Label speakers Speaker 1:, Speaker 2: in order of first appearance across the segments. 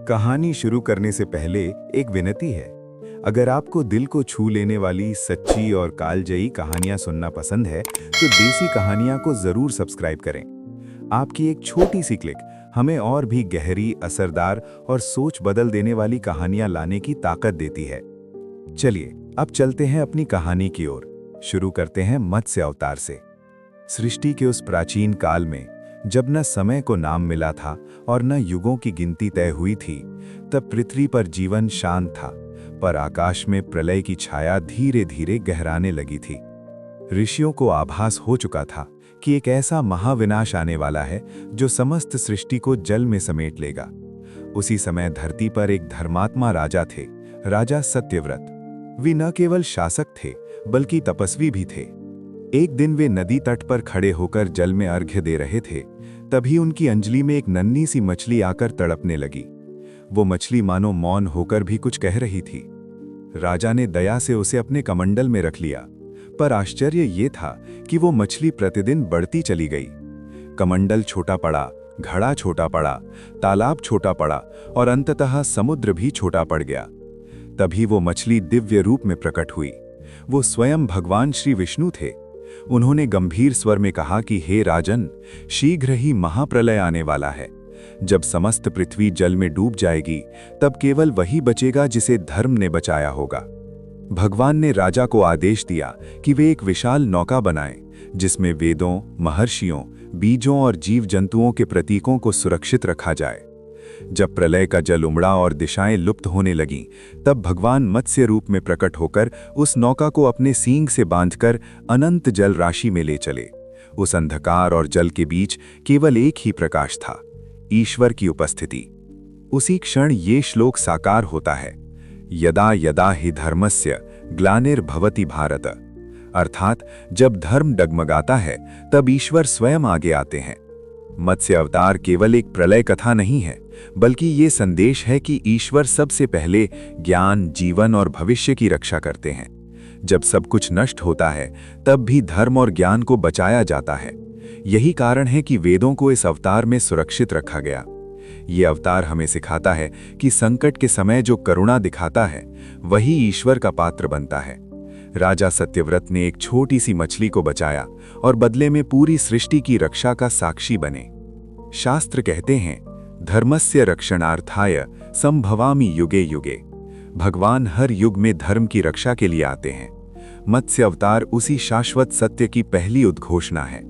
Speaker 1: कहानी शुरू करने से पहले एक विनती है। अगर आपको दिल को छू लेने वाली सच्ची और कालजयी कहानियां सुनना पसंद है तो देसी कहानियां को जरूर सब्सक्राइब करें। आपकी एक छोटी सी क्लिक हमें और भी गहरी, असरदार और सोच बदल देने वाली कहानियां लाने की ताकत देती है। चलिए अब चलते हैं अपनी कहानी की ओर। शुरू करते हैं मत्स्य अवतार से। सृष्टि के उस प्राचीन काल में जब न समय को नाम मिला था और न युगों की गिनती तय हुई थी, तब पृथ्वी पर जीवन शांत था, पर आकाश में प्रलय की छाया धीरे धीरे गहराने लगी थी। ऋषियों को आभास हो चुका था कि एक ऐसा महाविनाश आने वाला है जो समस्त सृष्टि को जल में समेट लेगा। उसी समय धरती पर एक धर्मात्मा राजा थे, राजा सत्यव्रत। वे न केवल शासक थे बल्कि तपस्वी भी थे। एक दिन वे नदी तट पर खड़े होकर जल में अर्घ्य दे रहे थे, तभी उनकी अंजलि में एक नन्ही सी मछली आकर तड़पने लगी। वो मछली मानो मौन होकर भी कुछ कह रही थी। राजा ने दया से उसे अपने कमंडल में रख लिया, पर आश्चर्य ये था कि वो मछली प्रतिदिन बढ़ती चली गई। कमंडल छोटा पड़ा, घड़ा छोटा पड़ा, तालाब छोटा पड़ा और अंततः समुद्र भी छोटा पड़ गया। तभी वो मछली दिव्य रूप में प्रकट हुई। वो स्वयं भगवान श्री विष्णु थे। उन्होंने गंभीर स्वर में कहा कि हे राजन, शीघ्र ही महाप्रलय आने वाला है। जब समस्त पृथ्वी जल में डूब जाएगी, तब केवल वही बचेगा जिसे धर्म ने बचाया होगा। भगवान ने राजा को आदेश दिया कि वे एक विशाल नौका बनाएं, जिसमें वेदों, महर्षियों, बीजों और जीव जंतुओं के प्रतीकों को सुरक्षित रखा जाए। जब प्रलय का जल उमड़ा और दिशाएं लुप्त होने लगीं, तब भगवान मत्स्य रूप में प्रकट होकर उस नौका को अपने सींग से बांधकर अनंत जल राशि में ले चले। उस अंधकार और जल के बीच केवल एक ही प्रकाश था, ईश्वर की उपस्थिति। उसी क्षण ये श्लोक साकार होता है, यदा यदा हि धर्मस्य ग्लानिर्भवति भारत। अर्थात जब धर्म डगमगाता है तब ईश्वर स्वयं आगे आते हैं। मत्स्य अवतार केवल एक प्रलय कथा नहीं है, बल्कि ये संदेश है कि ईश्वर सबसे पहले ज्ञान, जीवन और भविष्य की रक्षा करते हैं। जब सब कुछ नष्ट होता है, तब भी धर्म और ज्ञान को बचाया जाता है। यही कारण है कि वेदों को इस अवतार में सुरक्षित रखा गया। ये अवतार हमें सिखाता है कि संकट के समय जो करुणा दिखाता है, वही ईश्वर का पात्र बनता है। राजा सत्यव्रत ने एक छोटी सी मछली को बचाया और बदले में पूरी सृष्टि की रक्षा का साक्षी बने। शास्त्र कहते हैं, धर्मस्य रक्षणार्थाय संभवामि युगे युगे। भगवान हर युग में धर्म की रक्षा के लिए आते हैं। मत्स्य अवतार उसी शाश्वत सत्य की पहली उद्घोषणा है।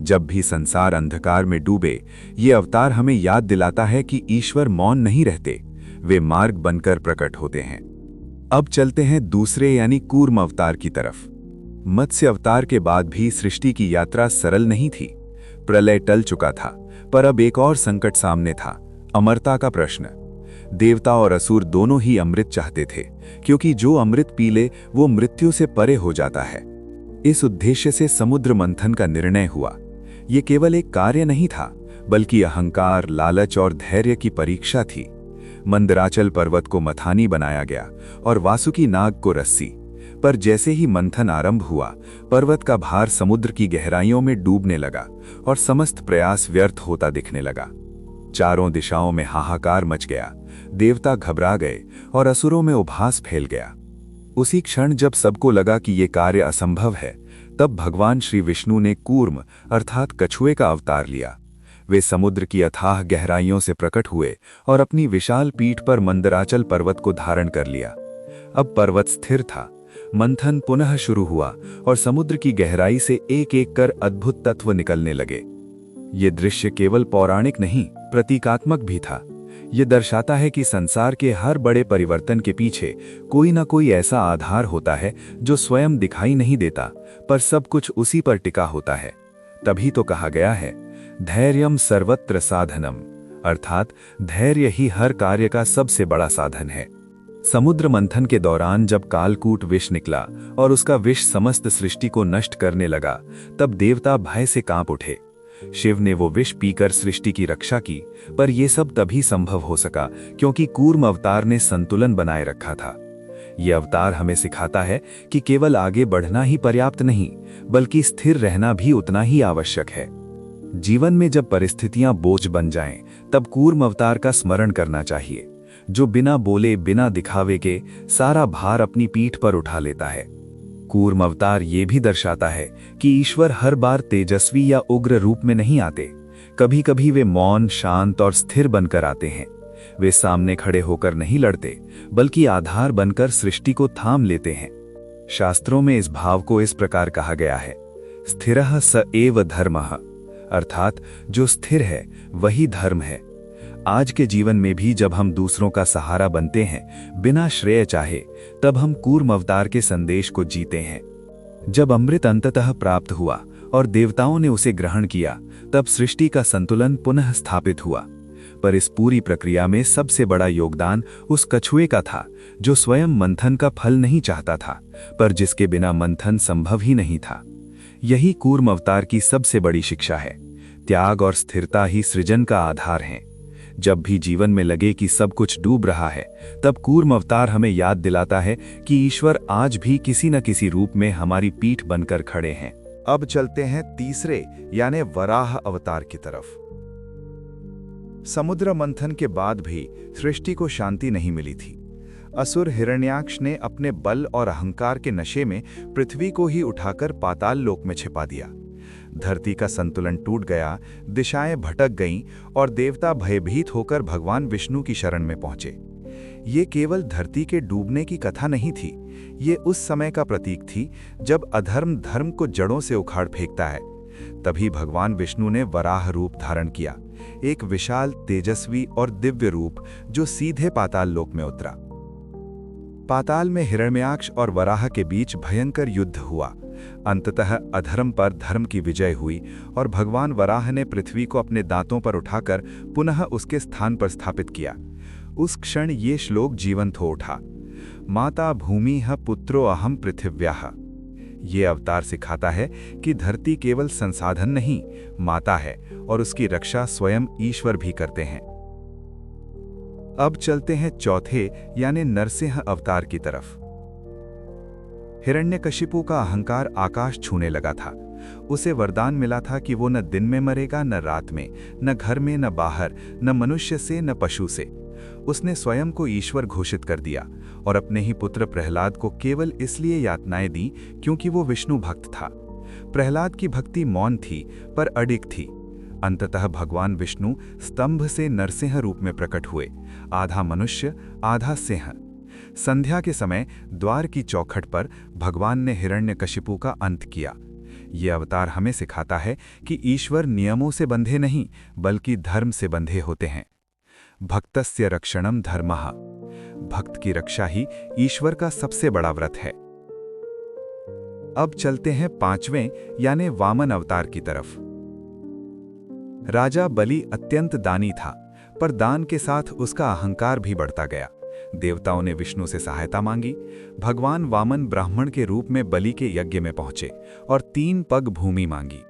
Speaker 1: जब भी संसार अंधकार में डूबे, ये अवतार हमें याद दिलाता है कि ईश्वर मौन नहीं रहते, वे मार्ग बनकर प्रकट होते हैं। अब चलते हैं दूसरे यानी कूर्म अवतार की तरफ। मत्स्य अवतार के बाद भी सृष्टि की यात्रा सरल नहीं थी। प्रलय टल चुका था, पर अब एक और संकट सामने था, अमरता का प्रश्न। देवता और असुर दोनों ही अमृत चाहते थे, क्योंकि जो अमृत पी ले वो मृत्यु से परे हो जाता है। इस उद्देश्य से समुद्र मंथन का निर्णय हुआ। ये केवल एक कार्य नहीं था, बल्कि अहंकार, लालच और धैर्य की परीक्षा थी। मंदराचल पर्वत को मथानी बनाया गया और वासुकी नाग को रस्सी। पर जैसे ही मंथन आरंभ हुआ, पर्वत का भार समुद्र की गहराइयों में डूबने लगा और समस्त प्रयास व्यर्थ होता दिखने लगा। चारों दिशाओं में हाहाकार मच गया, देवता घबरा गए और असुरों में उभास फैल गया। उसी क्षण जब सबको लगा कि ये कार्य असंभव है, तब भगवान श्री विष्णु ने कूर्म अर्थात कछुए का अवतार लिया। वे समुद्र की अथाह गहराइयों से प्रकट हुए और अपनी विशाल पीठ पर मंदराचल पर्वत को धारण कर लिया। अब पर्वत स्थिर था। मंथन पुनः शुरू हुआ और समुद्र की गहराई से एक एक कर अद्भुत तत्व निकलने लगे। ये दृश्य केवल पौराणिक नहीं, प्रतीकात्मक भी था। ये दर्शाता है कि संसार के हर बड़े परिवर्तन के पीछे कोई ना कोई ऐसा आधार होता है जो स्वयं दिखाई नहीं देता, पर सब कुछ उसी पर टिका होता है। तभी तो कहा गया है, धैर्यम सर्वत्र साधनम, अर्थात धैर्य ही हर कार्य का सबसे बड़ा साधन है। समुद्र मंथन के दौरान जब कालकूट विष निकला और उसका विष समस्त सृष्टि को नष्ट करने लगा, तब देवता भय से कांप उठे। शिव ने वो विष पीकर सृष्टि की रक्षा की, पर यह सब तभी संभव हो सका क्योंकि कूर्म अवतार ने संतुलन बनाए रखा था। यह अवतार हमें सिखाता है कि केवल आगे बढ़ना ही पर्याप्त नहीं, बल्कि स्थिर रहना भी उतना ही आवश्यक है। जीवन में जब परिस्थितियां बोझ बन जाएं, तब कूर्म अवतार का स्मरण करना चाहिए। जो बिना बोले बिना दिखावे के सारा भार अपनी पीठ पर उठा लेता है। कूर्म अवतार ये भी दर्शाता है कि ईश्वर हर बार तेजस्वी या उग्र रूप में नहीं आते। कभी कभी वे मौन, शांत और स्थिर बनकर आते हैं। वे सामने खड़े होकर नहीं लड़ते, बल्कि आधार बनकर सृष्टि को थाम लेते हैं। शास्त्रों में इस भाव को इस प्रकार कहा गया है, स्थिरः स एव धर्मः, अर्थात जो स्थिर है वही धर्म है। आज के जीवन में भी जब हम दूसरों का सहारा बनते हैं बिना श्रेय चाहे, तब हम कूर्म अवतार के संदेश को जीते हैं। जब अमृत अंततः प्राप्त हुआ और देवताओं ने उसे ग्रहण किया, तब सृष्टि का संतुलन पुनः स्थापित हुआ। पर इस पूरी प्रक्रिया में सबसे बड़ा योगदान उस कछुए का था, जो स्वयं मंथन का फल नहीं चाहता था, पर जिसके बिना मंथन संभव ही नहीं था। यही कूर्म अवतार की सबसे बड़ी शिक्षा है। त्याग और स्थिरता ही सृजन का आधार हैं। जब भी जीवन में लगे कि सब कुछ डूब रहा है, तब कूर्म अवतार हमें याद दिलाता है कि ईश्वर आज भी किसी न किसी रूप में हमारी पीठ बनकर खड़े हैं।
Speaker 2: अब चलते हैं तीसरे यानी वराह अवतार की तरफ। समुद्र मंथन के बाद भी सृष्टि को शांति नहीं मिली थी। असुर हिरण्याक्ष ने अपने बल और अहंकार के नशे में पृथ्वी को ही उठाकर पाताल लोक में छिपा दिया। धरती का संतुलन टूट गया, दिशाएं भटक गईं और देवता भयभीत होकर भगवान विष्णु की शरण में पहुंचे। ये केवल धरती के डूबने की कथा नहीं थी, ये उस समय का प्रतीक थी जब अधर्म धर्म को जड़ों से उखाड़ फेंकता है। तभी भगवान विष्णु ने वराह रूप धारण किया, एक विशाल, तेजस्वी और दिव्य रूप जो सीधे पाताल लोक में उतरा। पाताल में हिरण्याक्ष और वराह के बीच भयंकर युद्ध हुआ। अंततः अधर्म पर धर्म की विजय हुई और भगवान वराह ने पृथ्वी को अपने दांतों पर उठाकर पुनः उसके स्थान पर स्थापित किया। उस क्षण ये श्लोक जीवंत हो उठा, माता भूमिः पुत्रो अहम पृथिव्याः। ये अवतार सिखाता है कि धरती केवल संसाधन नहीं, माता है और उसकी रक्षा स्वयं ईश्वर भी करते हैं। अब चलते हैं चौथे यानी नरसिंह अवतार की तरफ। हिरण्यकशिपु का अहंकार आकाश छूने लगा था। उसे वरदान मिला था कि वो न दिन में मरेगा, न रात में, न घर में, न बाहर, न मनुष्य से, न पशु से। उसने स्वयं को ईश्वर घोषित कर दिया और अपने ही पुत्र प्रहलाद को केवल इसलिए यातनाएं दी क्योंकि वो विष्णु भक्त था। प्रहलाद की भक्ति मौन थी पर अडिग थी। अंततः भगवान विष्णु स्तंभ से नरसिंह रूप में प्रकट हुए, आधा मनुष्य आधा सिंह। संध्या के समय द्वार की चौखट पर भगवान ने हिरण्यकशिपु का अंत किया। ये अवतार हमें सिखाता है कि ईश्वर नियमों से बंधे नहीं बल्कि धर्म से बंधे होते हैं। भक्तस्य रक्षणम धर्मः, भक्त की रक्षा ही ईश्वर का सबसे बड़ा व्रत है। अब चलते हैं पांचवें यानी वामन अवतार की तरफ। राजा बलि अत्यंत दानी था, पर दान के साथ उसका अहंकार भी बढ़ता गया। देवताओं ने विष्णु से सहायता मांगी। भगवान वामन ब्राह्मण के रूप में बलि के यज्ञ में पहुंचे और 3 पग भूमि मांगी।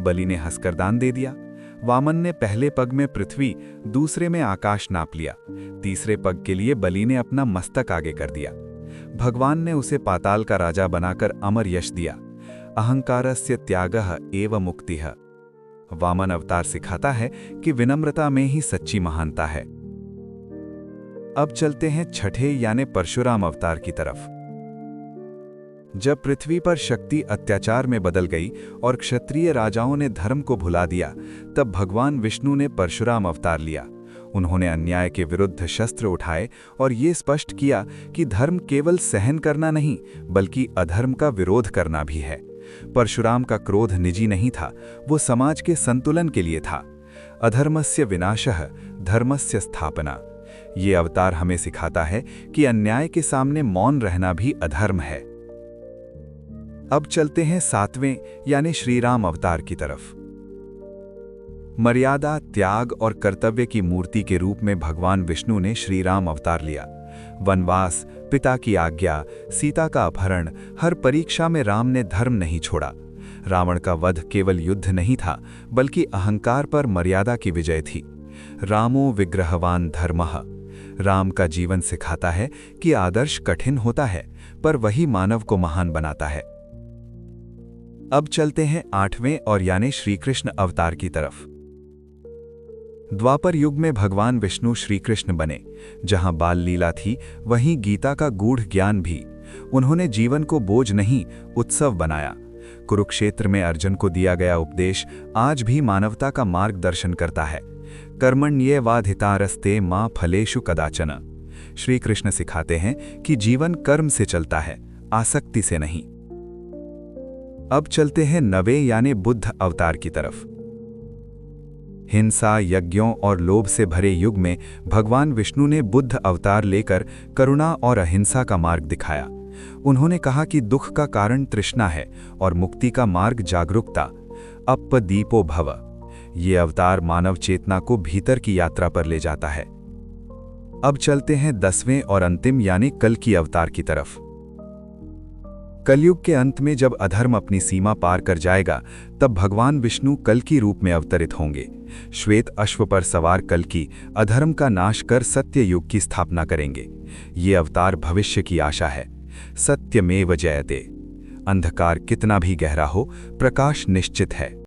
Speaker 2: बलि ने हंसकर दान दे दिया। वामन ने पहले पग में पृथ्वी, दूसरे में आकाश नाप लिया। तीसरे पग के लिए बलि ने अपना मस्तक आगे कर दिया। भगवान ने उसे पाताल का राजा बनाकर अमर यश दिया। अहंकारस्य त्यागः एव मुक्तिः। वामन अवतार सिखाता है कि विनम्रता में ही सच्ची महानता है। अब चलते हैं छठे यानी परशुराम अवतार की तरफ। जब पृथ्वी पर शक्ति अत्याचार में बदल गई और क्षत्रिय राजाओं ने धर्म को भुला दिया, तब भगवान विष्णु ने परशुराम अवतार लिया। उन्होंने अन्याय के विरुद्ध शस्त्र उठाए और ये स्पष्ट किया कि धर्म केवल सहन करना नहीं बल्कि अधर्म का विरोध करना भी है। परशुराम का क्रोध निजी नहीं था, वो समाज के संतुलन के लिए था। अधर्मस्य विनाशः धर्मस्य स्थापना। ये अवतार हमें सिखाता है कि अन्याय के सामने मौन रहना भी अधर्म है। अब चलते हैं 7वें यानी श्री राम अवतार की तरफ। मर्यादा, त्याग और कर्तव्य की मूर्ति के रूप में भगवान विष्णु ने श्री राम अवतार लिया। वनवास, पिता की आज्ञा, सीता का अपहरण, हर परीक्षा में राम ने धर्म नहीं छोड़ा। रावण का वध केवल युद्ध नहीं था बल्कि अहंकार पर मर्यादा की विजय थी। रामो विग्रहवान धर्मः। राम का जीवन सिखाता है कि आदर्श कठिन होता है पर वही मानव को महान बनाता है। अब चलते हैं 8वें और यानी श्री कृष्ण अवतार की तरफ। द्वापर युग में भगवान विष्णु श्री कृष्ण बने। जहां बाल लीला थी वहीं गीता का गूढ़ ज्ञान भी। उन्होंने जीवन को बोझ नहीं, उत्सव बनाया। कुरुक्षेत्र में अर्जुन को दिया गया उपदेश आज भी मानवता का मार्गदर्शन करता है। कर्मण्येवाधिकारस्ते मां फलेषु कदाचन। श्री कृष्ण सिखाते हैं कि जीवन कर्म से चलता है, आसक्ति से नहीं। अब चलते हैं नवे यानी बुद्ध अवतार की तरफ। हिंसा, यज्ञों और लोभ से भरे युग में भगवान विष्णु ने बुद्ध अवतार लेकर करुणा और अहिंसा का मार्ग दिखाया। उन्होंने कहा कि दुख का कारण तृष्णा है और मुक्ति का मार्ग जागरूकता। अप्पदीपो भव। ये अवतार मानव चेतना को भीतर की यात्रा पर ले जाता है। अब चलते हैं 10वें और अंतिम यानी कल्कि अवतार की तरफ। कलयुग के अंत में जब अधर्म अपनी सीमा पार कर जाएगा, तब भगवान विष्णु कल्कि रूप में अवतरित होंगे। श्वेत अश्व पर सवार कल्कि अधर्म का नाश कर सत्य युग की स्थापना करेंगे। ये अवतार भविष्य की आशा है। सत्यमेव जयते। अंधकार कितना भी गहरा हो, प्रकाश निश्चित है।